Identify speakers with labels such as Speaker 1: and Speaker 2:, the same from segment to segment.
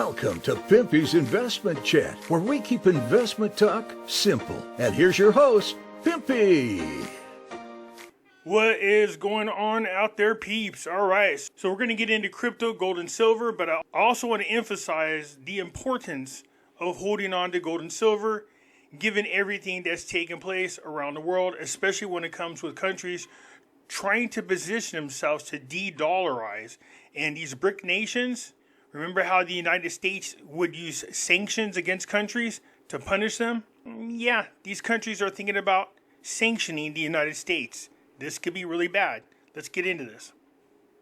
Speaker 1: Welcome to Pimpy's Investment Chat, where we keep investment talk simple. And here's your host, Pimpy.
Speaker 2: What is going on out there, peeps? All right, so we're going to get into crypto, gold, and silver, but I also want to emphasize the importance of holding on to gold and silver, given everything that's taken place around the world, especially when it comes with countries trying to position themselves to de-dollarize. And these BRIC nations, remember how the United States would use sanctions against countries to punish them? Yeah, these countries are thinking about sanctioning the United States. This could be really bad. Let's get into this.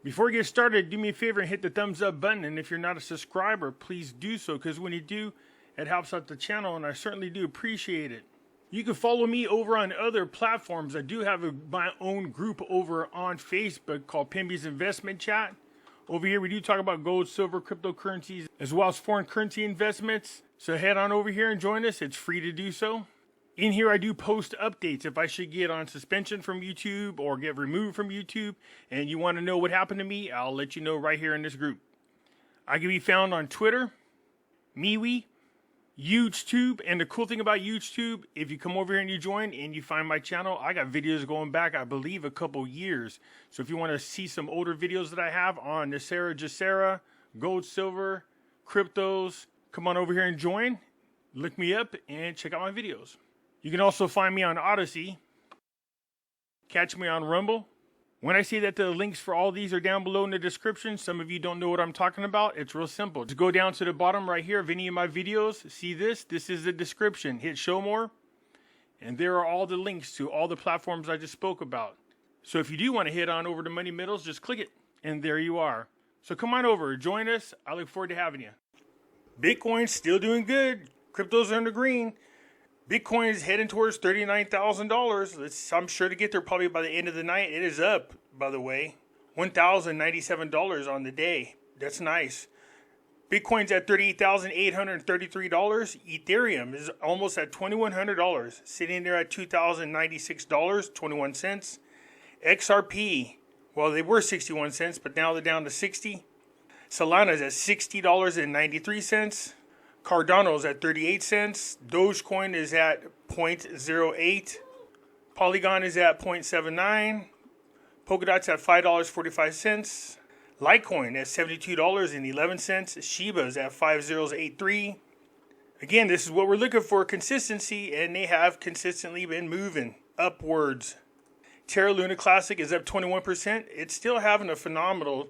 Speaker 2: Before we get started, do me a favor and hit the thumbs up button. And if you're not a subscriber, please do so, because when you do, it helps out the channel, and I certainly do appreciate it. You can follow me over on other platforms. I do have my own group over on Facebook called Pimpy's Investment Chat. Over here, we do talk about gold, silver, cryptocurrencies, as well as foreign currency investments. So head on over here and join us. It's free to do so. In here, I do post updates. If I should get on suspension from YouTube or get removed from YouTube and you want to know what happened to me, I'll let you know right here in this group. I can be found on Twitter, MeWe, YouTube, and the cool thing about YouTube, if you come over here and you join and you find my channel, I got videos going back, I believe, a couple years. So if you want to see some older videos that I have on Nasera, Jacera, gold, silver, cryptos, come on over here and join. Look me up and check out my videos. You can also find me on Odyssey. Catch me on Rumble. When I say that the links for all these are down below in the description, some of you don't know what I'm talking about. It's real simple. Just go down to the bottom right here of any of my videos. See this? This is the description. Hit show more. And there are all the links to all the platforms I just spoke about. So if you do want to hit on over to Money Middles, just click it. And there you are. So come on over. Join us. I look forward to having you. Bitcoin's still doing good. Cryptos are in the green. Bitcoin is heading towards $39,000. I'm sure to get there probably by the end of the night. It is up, by the way, $1,097 on the day. That's nice. Bitcoin's at $38,833. Ethereum is almost at $2,100, sitting there at $2,096.21. XRP, well, they were 61 cents, but now they're down to 60. Solana's at $60.93. Cardano's at 38 cents. Dogecoin is at 0.08. Polygon is at 0.79. Polkadot's at $5.45. Litecoin at $72.11. Shiba is at 5083. Again, this is what we're looking for, consistency, and they have consistently been moving upwards. Terra Luna Classic is up 21%. It's still having a phenomenal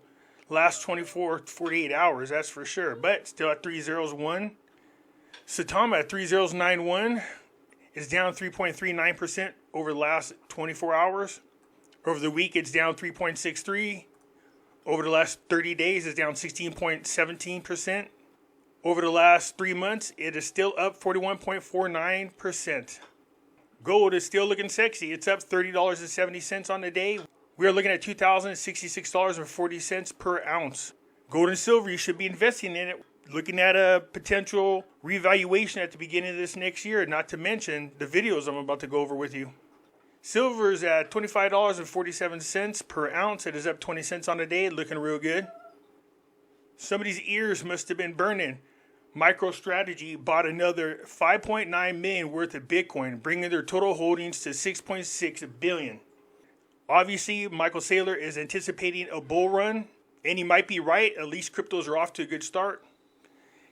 Speaker 2: last 48 hours, that's for sure, but still at 301. Satama at 3091 is down 3.39% over the last 24 hours. Over the week, it's down 3.63. Over the last 30 days, it's down 16.17%. Over the last 3 months, it is still up 41.49%. Gold is still looking sexy. It's up $30.70 on the day. We are looking at $2,066.40 per ounce. Gold and silver, you should be investing in it. Looking at a potential revaluation at the beginning of this next year, not to mention the videos I'm about to go over with you. Silver is at $25.47 per ounce. It is up 20 cents on the day, looking real good. Somebody's ears must have been burning. MicroStrategy bought another 5.9 million worth of Bitcoin, bringing their total holdings to 6.6 billion. Obviously, Michael Saylor is anticipating a bull run, and he might be right. At least cryptos are off to a good start.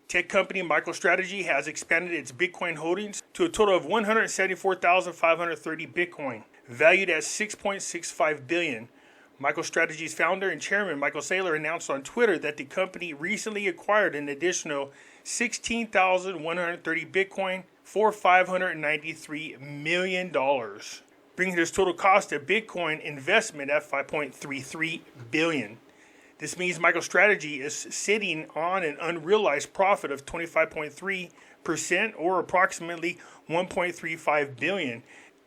Speaker 2: Tech company MicroStrategy has expanded its Bitcoin holdings to a total of 174,530 Bitcoin, valued at $6.65 billion. MicroStrategy's founder and chairman, Michael Saylor, announced on Twitter that the company recently acquired an additional 16,130 Bitcoin for $593 million, bringing its total cost of Bitcoin investment at $5.33 billion. This means MicroStrategy is sitting on an unrealized profit of 25.3% or approximately $1.35 billion.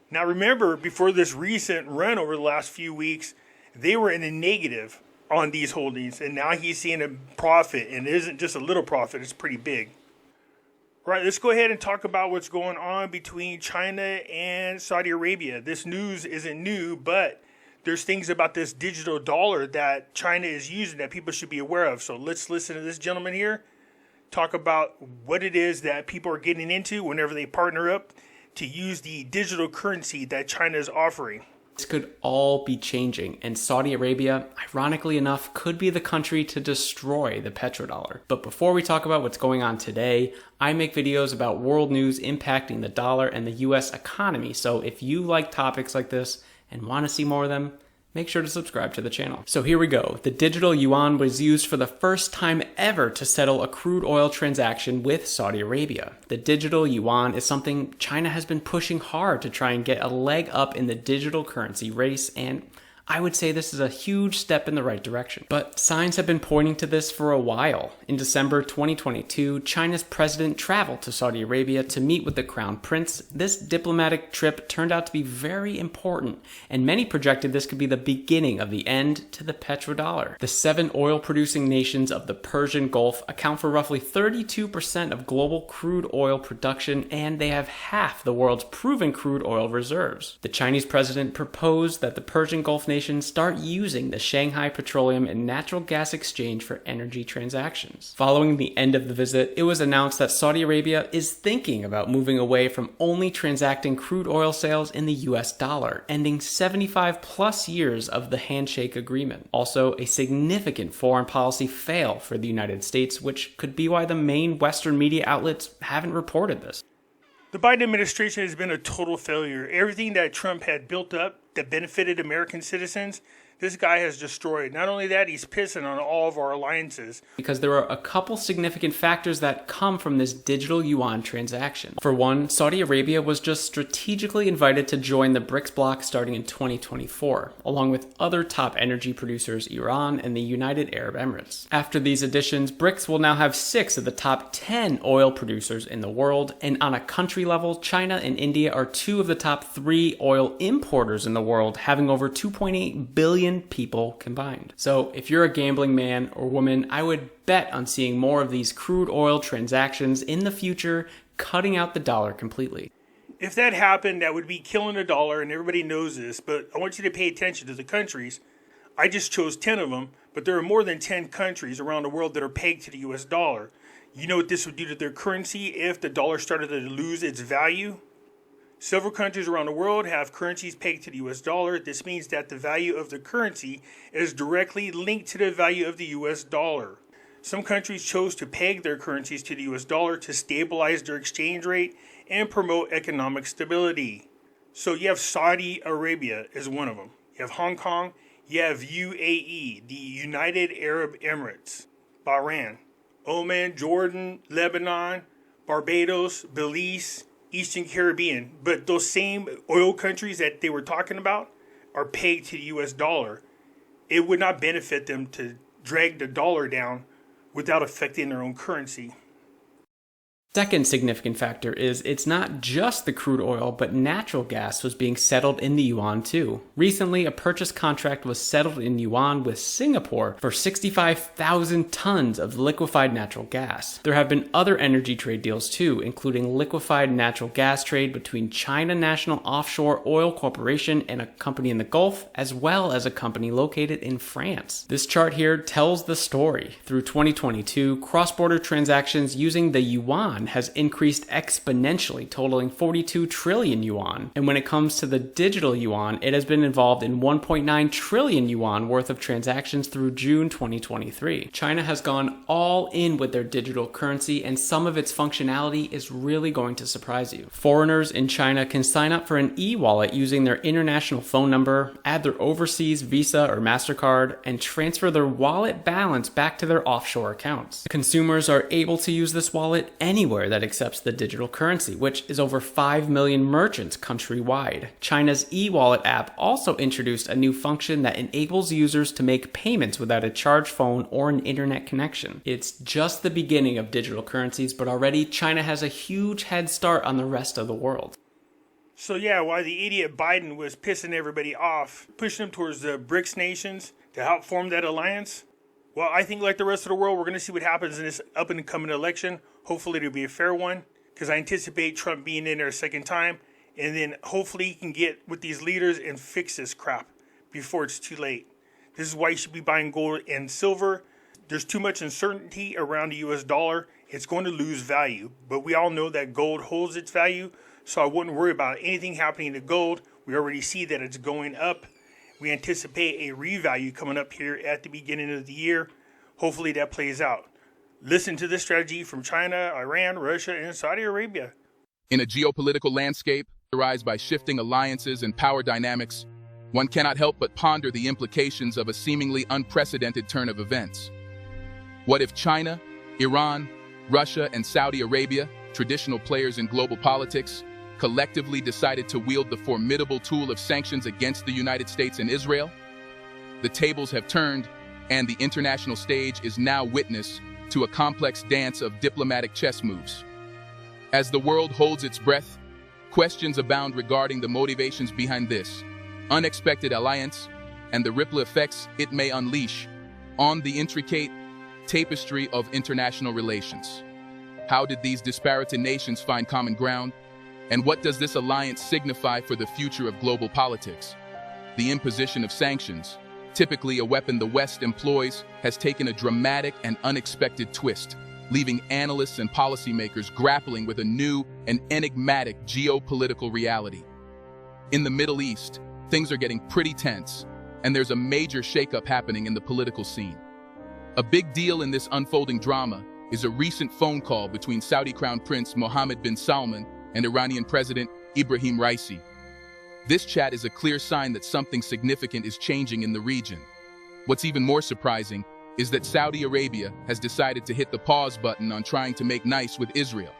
Speaker 2: Now remember, before this recent run over the last few weeks, they were in a negative on these holdings, and now he's seeing a profit, and it isn't just a little profit, it's pretty big. Right, let's go ahead and talk about what's going on between China and Saudi Arabia. This news isn't new, but there's things about this digital dollar that China is using that people should be aware of. So let's listen to this gentleman here talk about what it is that people are getting into whenever they partner up to use the digital currency that China is offering.
Speaker 3: This could all be changing, and Saudi Arabia, ironically enough, could be the country to destroy the petrodollar. But before we talk about what's going on today, I make videos about world news impacting the dollar and the US economy, so if you like topics like this and want to see more of them, make sure to subscribe to the channel. So here we go. The digital yuan was used for the first time ever to settle a crude oil transaction with Saudi Arabia. The digital yuan is something China has been pushing hard to try and get a leg up in the digital currency race, and I would say this is a huge step in the right direction. But signs have been pointing to this for a while. In December 2022, China's president traveled to Saudi Arabia to meet with the crown prince. This diplomatic trip turned out to be very important, and many projected this could be the beginning of the end to the petrodollar. The 7 oil-producing nations of the Persian Gulf account for roughly 32% of global crude oil production, and they have half the world's proven crude oil reserves. The Chinese president proposed that the Persian Gulf nations start using the Shanghai Petroleum and Natural Gas Exchange for energy transactions. Following the end of the visit, it was announced that Saudi Arabia is thinking about moving away from only transacting crude oil sales in the US dollar, ending 75 plus years of the handshake agreement. Also, a significant foreign policy fail for the United States, which could be why the main Western media outlets haven't reported this.
Speaker 2: The Biden administration has been a total failure. Everything that Trump had built up that benefited American citizens, this guy has destroyed. Not only that, he's pissing on all of our alliances.
Speaker 3: Because there are a couple significant factors that come from this digital yuan transaction. For one, Saudi Arabia was just strategically invited to join the BRICS bloc starting in 2024, along with other top energy producers, Iran and the United Arab Emirates. After these additions, BRICS will now have 6 of the top 10 oil producers in the world, and on a country level, China and India are 2 of the top 3 oil importers in the world, having over 2.8 billion people combined. So if you're a gambling man or woman, I would bet on seeing more of these crude oil transactions in the future, cutting out the dollar completely.
Speaker 2: If that happened, that would be killing the dollar, and everybody knows this, but I want you to pay attention to the countries. I just chose 10 of them, but there are more than 10 countries around the world that are pegged to the US dollar. You know what this would do to their currency if the dollar started to lose its value? Several countries around the world have currencies pegged to the US dollar. This means that the value of the currency is directly linked to the value of the US dollar. Some countries chose to peg their currencies to the US dollar to stabilize their exchange rate and promote economic stability. So you have Saudi Arabia as one of them. You have Hong Kong. You have UAE, the United Arab Emirates, Bahrain, Oman, Jordan, Lebanon, Barbados, Belize, Eastern Caribbean. But those same oil countries that they were talking about are pegged to the US dollar. It would not benefit them to drag the dollar down without affecting their own currency.
Speaker 3: Second significant factor is it's not just the crude oil, but natural gas was being settled in the yuan too. Recently, a purchase contract was settled in yuan with Singapore for 65,000 tons of liquefied natural gas. There have been other energy trade deals too, including liquefied natural gas trade between China National Offshore Oil Corporation and a company in the Gulf, as well as a company located in France. This chart here tells the story. Through 2022, cross-border transactions using the yuan has increased exponentially, totaling 42 trillion yuan. And when it comes to the digital yuan, it has been involved in 1.9 trillion yuan worth of transactions through June 2023. China has gone all in with their digital currency, and some of its functionality is really going to surprise you. Foreigners in China can sign up for an e-wallet using their international phone number, add their overseas Visa or MasterCard, and transfer their wallet balance back to their offshore accounts. Consumers are able to use this wallet anywhere that accepts the digital currency, which is over 5 million merchants countrywide. China's e-wallet app also introduced a new function that enables users to make payments without a charged phone or an internet connection. It's just the beginning of digital currencies, but already China has a huge head start on the rest of the world.
Speaker 2: So yeah, while the idiot Biden was pissing everybody off, pushing them towards the BRICS nations to help form that alliance, well, I think like the rest of the world, we're going to see what happens in this up and coming election. Hopefully it'll be a fair one, because I anticipate Trump being in there a second time, and then hopefully he can get with these leaders and fix this crap before it's too late. This is why you should be buying gold and silver. There's too much uncertainty around the US dollar, it's going to lose value. But we all know that gold holds its value, so I wouldn't worry about anything happening to gold. We already see that it's going up. We anticipate a revalue coming up here at the beginning of the year. Hopefully that plays out. Listen to this strategy from China, Iran, Russia, and Saudi Arabia.
Speaker 4: In a geopolitical landscape characterized by shifting alliances and power dynamics, one cannot help but ponder the implications of a seemingly unprecedented turn of events. What if China, Iran, Russia, and Saudi Arabia, traditional players in global politics, collectively decided to wield the formidable tool of sanctions against the United States and Israel? The tables have turned, and the international stage is now witness to a complex dance of diplomatic chess moves. As the world holds its breath, questions abound regarding the motivations behind this unexpected alliance and the ripple effects it may unleash on the intricate tapestry of international relations. How did these disparate nations find common ground? And what does this alliance signify for the future of global politics? The imposition of sanctions, typically a weapon the West employs, has taken a dramatic and unexpected twist, leaving analysts and policymakers grappling with a new and enigmatic geopolitical reality. In the Middle East, things are getting pretty tense, and there's a major shakeup happening in the political scene. A big deal in this unfolding drama is a recent phone call between Saudi Crown Prince Mohammed bin Salman and Iranian President Ibrahim Raisi. This chat is a clear sign that something significant is changing in the region. What's even more surprising is that Saudi Arabia has decided to hit the pause button on trying to make nice with Israel.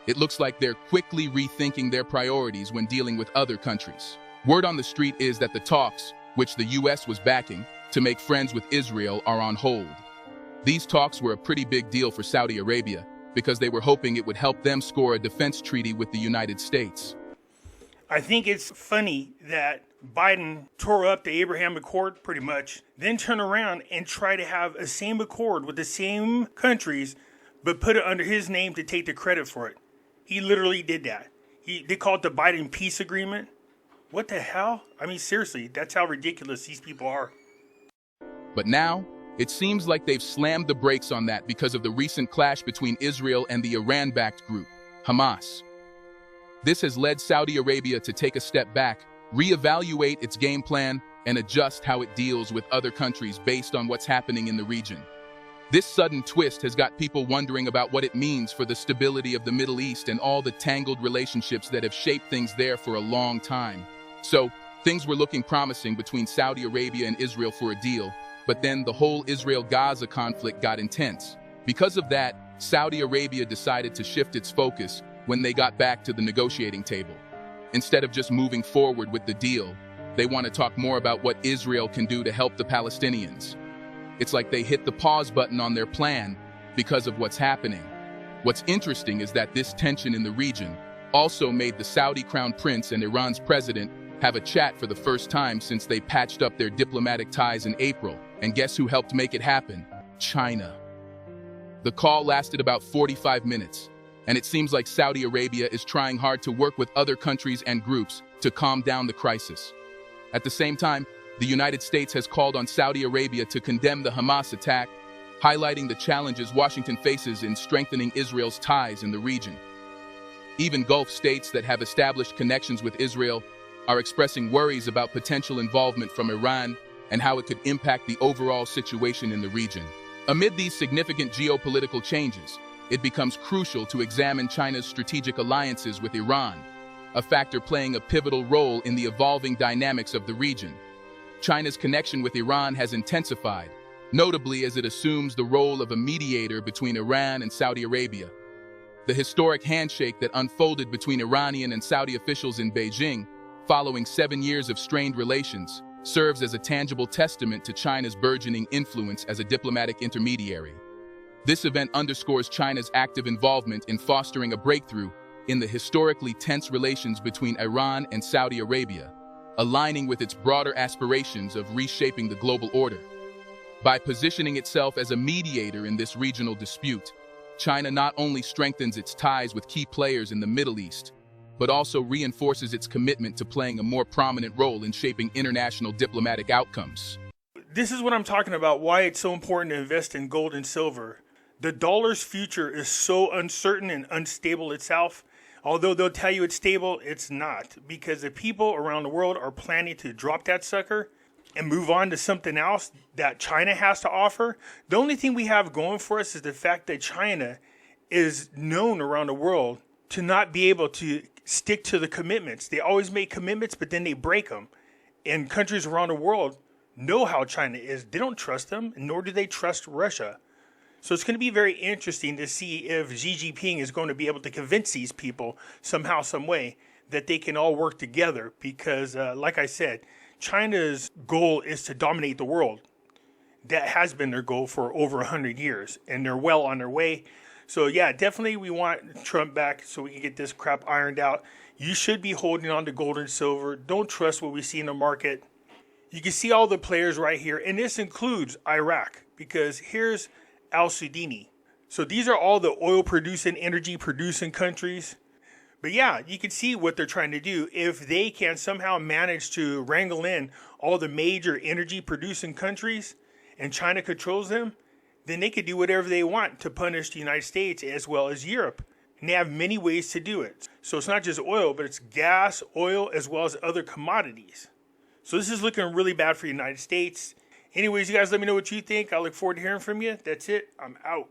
Speaker 4: It looks like they're quickly rethinking their priorities when dealing with other countries. Word on the street is that the talks, which the US was backing, to make friends with Israel are on hold. These talks were a pretty big deal for Saudi Arabia because they were hoping it would help them score a defense treaty with the United States.
Speaker 2: I think it's funny that Biden tore up the Abraham Accord pretty much, then turn around and try to have a same accord with the same countries, but put it under his name to take the credit for it. He literally did that. They call it the Biden peace agreement. What the hell? I mean, seriously, that's how ridiculous these people are.
Speaker 4: But now, it seems like they've slammed the brakes on that because of the recent clash between Israel and the Iran-backed group, Hamas. This has led Saudi Arabia to take a step back, reevaluate its game plan, and adjust how it deals with other countries based on what's happening in the region. This sudden twist has got people wondering about what it means for the stability of the Middle East and all the tangled relationships that have shaped things there for a long time. So, things were looking promising between Saudi Arabia and Israel for a deal, but then the whole Israel-Gaza conflict got intense. Because of that, Saudi Arabia decided to shift its focus when they got back to the negotiating table. Instead of just moving forward with the deal, they want to talk more about what Israel can do to help the Palestinians. It's like they hit the pause button on their plan because of what's happening. What's interesting is that this tension in the region also made the Saudi Crown Prince and Iran's president have a chat for the first time since they patched up their diplomatic ties in April. And guess who helped make it happen? China. The call lasted about 45 minutes, and it seems like Saudi Arabia is trying hard to work with other countries and groups to calm down the crisis. At the same time, the United States has called on Saudi Arabia to condemn the Hamas attack, highlighting the challenges Washington faces in strengthening Israel's ties in the region. Even Gulf states that have established connections with Israel are expressing worries about potential involvement from Iran and how it could impact the overall situation in the region. Amid these significant geopolitical changes, it becomes crucial to examine China's strategic alliances with Iran, a factor playing a pivotal role in the evolving dynamics of the region. China's connection with Iran has intensified, notably as it assumes the role of a mediator between Iran and Saudi Arabia. The historic handshake that unfolded between Iranian and Saudi officials in Beijing, following 7 years of strained relations, serves as a tangible testament to China's burgeoning influence as a diplomatic intermediary. This event underscores China's active involvement in fostering a breakthrough in the historically tense relations between Iran and Saudi Arabia, aligning with its broader aspirations of reshaping the global order. By positioning itself as a mediator in this regional dispute, China not only strengthens its ties with key players in the Middle East, but also reinforces its commitment to playing a more prominent role in shaping international diplomatic outcomes.
Speaker 2: This is what I'm talking about, why it's so important to invest in gold and silver. The dollar's future is so uncertain and unstable itself. Although they'll tell you it's stable, it's not. Because the people around the world are planning to drop that sucker and move on to something else that China has to offer. The only thing we have going for us is the fact that China is known around the world to not be able to stick to the commitments. They always make commitments, but then they break them. And countries around the world know how China is. They don't trust them, nor do they trust Russia. So it's going to be very interesting to see if Xi Jinping is going to be able to convince these people somehow, some way, that they can all work together. Because, like I said, China's goal is to dominate the world. That has been their goal for over 100 years, and they're well on their way. So, yeah, definitely we want Trump back so we can get this crap ironed out. You should be holding on to gold and silver. Don't trust what we see in the market. You can see all the players right here, and this includes Iraq, because here's Al-Sudini. So these are all the oil-producing, energy-producing countries. But yeah, you can see what they're trying to do. If they can somehow manage to wrangle in all the major energy-producing countries, and China controls them, then they could do whatever they want to punish the United States as well as Europe. And they have many ways to do it. So it's not just oil, but it's gas, oil, as well as other commodities. So this is looking really bad for the United States. Anyways, you guys let me know what you think. I look forward to hearing from you. That's it. I'm out.